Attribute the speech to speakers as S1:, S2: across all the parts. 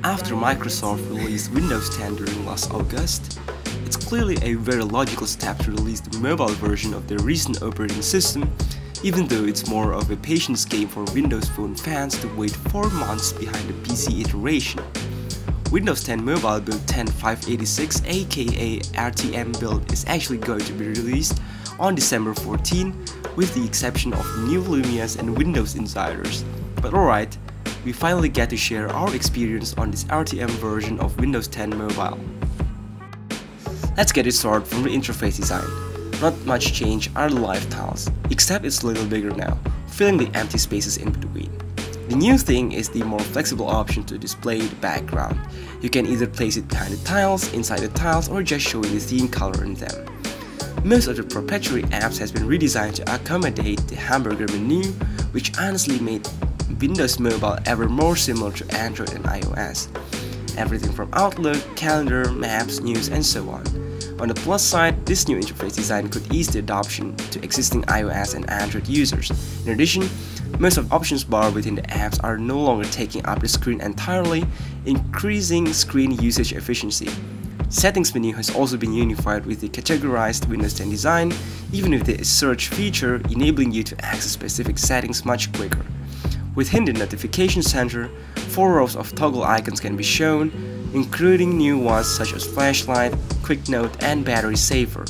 S1: After Microsoft released Windows 10 during last August, it's clearly a very logical step to release the mobile version of their recent operating system, even though it's more of a patience game for Windows Phone fans to wait 4 months behind the PC iteration. Windows 10 Mobile build 10.586 aka RTM build is actually going to be released on December 14, with the exception of new Lumias and Windows Insiders. But alright, we finally get to share our experience on this RTM version of Windows 10 Mobile. Let's get it started from the interface design. Not much change are the live tiles, except it's a little bigger now, filling the empty spaces in between. The new thing is the more flexible option to display the background. You can either place it behind the tiles, inside the tiles, or just showing the theme color in them. Most of the proprietary apps has been redesigned to accommodate the hamburger menu, which honestly made Windows Mobile ever more similar to Android and iOS. Everything from Outlook, Calendar, Maps, News, and so on. On the plus side, this new interface design could ease the adoption to existing iOS and Android users. In addition, most of the options bar within the apps are no longer taking up the screen entirely, increasing screen usage efficiency. Settings menu has also been unified with the categorized Windows 10 design, even with the search feature enabling you to access specific settings much quicker. Within the notification center, 4 rows of toggle icons can be shown, including new ones such as flashlight, quick note, and battery saver.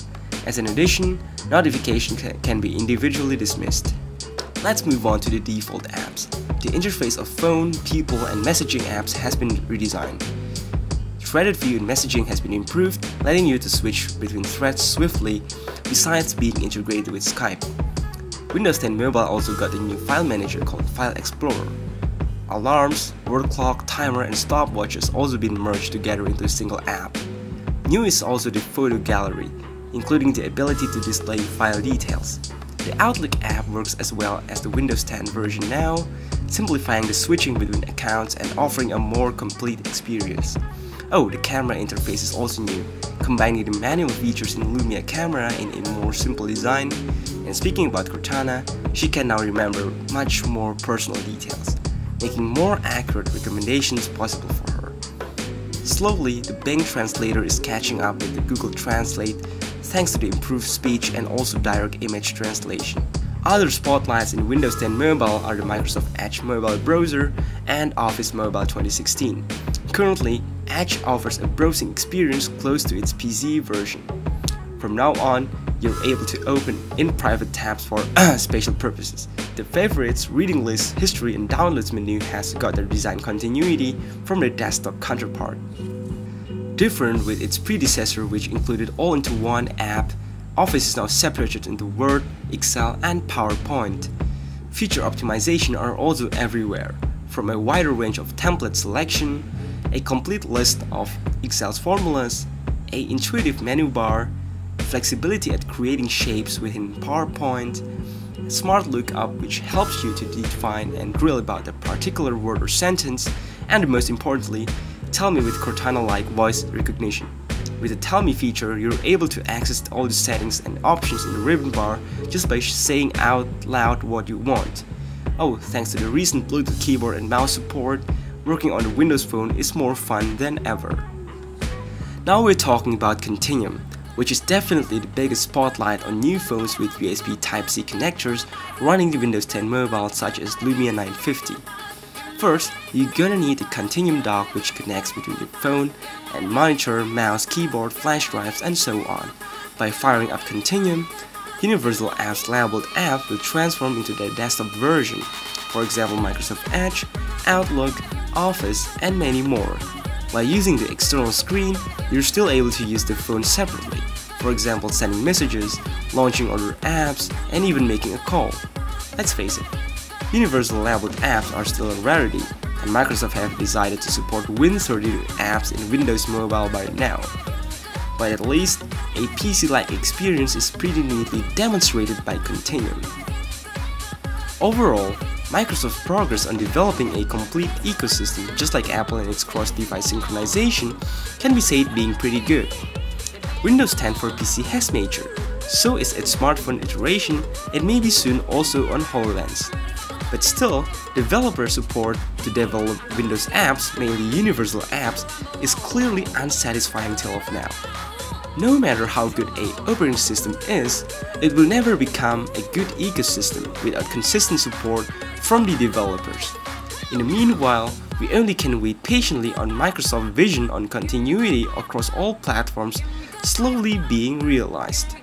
S1: As an addition, notifications can be individually dismissed. Let's move on to the default apps. The interface of phone, people, and messaging apps has been redesigned. Threaded view in messaging has been improved, letting you to switch between threads swiftly, besides being integrated with Skype. Windows 10 Mobile also got a new file manager called File Explorer. Alarms, word clock, timer, and stopwatch has also been merged together into a single app. New is also the photo gallery, including the ability to display file details. The Outlook app works as well as the Windows 10 version now, simplifying the switching between accounts and offering a more complete experience. Oh, the camera interface is also new, combining the manual features in Lumia camera in a more simple design. And speaking about Cortana, she can now remember much more personal details, making more accurate recommendations possible for her. Slowly, the Bing translator is catching up with the Google Translate thanks to the improved speech and also direct image translation. Other spotlights in Windows 10 Mobile are the Microsoft Edge mobile browser and Office Mobile 2016. Currently, Edge offers a browsing experience close to its PC version. From now on, you're able to open in private tabs for special purposes. The favorites, reading list, history, and downloads menu has got their design continuity from their desktop counterpart. Different with its predecessor, which included all-into-one app, Office is now separated into Word, Excel, and PowerPoint. Feature optimization are also everywhere, from a wider range of template selection, a complete list of Excel's formulas, an intuitive menu bar, flexibility at creating shapes within PowerPoint, Smart Lookup, which helps you to define and drill about a particular word or sentence, and most importantly, Tell Me with Cortana-like voice recognition. With the Tell Me feature, you're able to access all the settings and options in the ribbon bar just by saying out loud what you want. Oh, thanks to the recent Bluetooth keyboard and mouse support, working on the Windows Phone is more fun than ever. Now we're talking about Continuum, which is definitely the biggest spotlight on new phones with USB Type-C connectors running the Windows 10 Mobile such as Lumia 950. First, you're gonna need a Continuum dock which connects between your phone and monitor, mouse, keyboard, flash drives, and so on. By firing up Continuum, Universal Apps labeled app will transform into their desktop version, for example Microsoft Edge, Outlook, Office, and many more. While using the external screen, you're still able to use the phone separately, for example sending messages, launching other apps, and even making a call. Let's face it, Universal labeled apps are still a rarity, and Microsoft have decided to support Win32 apps in Windows Mobile by now. But at least, a PC-like experience is pretty neatly demonstrated by Continuum. Overall, Microsoft's progress on developing a complete ecosystem just like Apple and its cross-device synchronization can be said being pretty good. Windows 10 for PC has matured, so is its smartphone iteration and maybe soon also on HoloLens. But still, developer support to develop Windows apps, mainly universal apps, is clearly unsatisfying till of now. No matter how good an operating system is, it will never become a good ecosystem without consistent support from the developers. In the meanwhile, we only can wait patiently on Microsoft's vision on continuity across all platforms slowly being realized.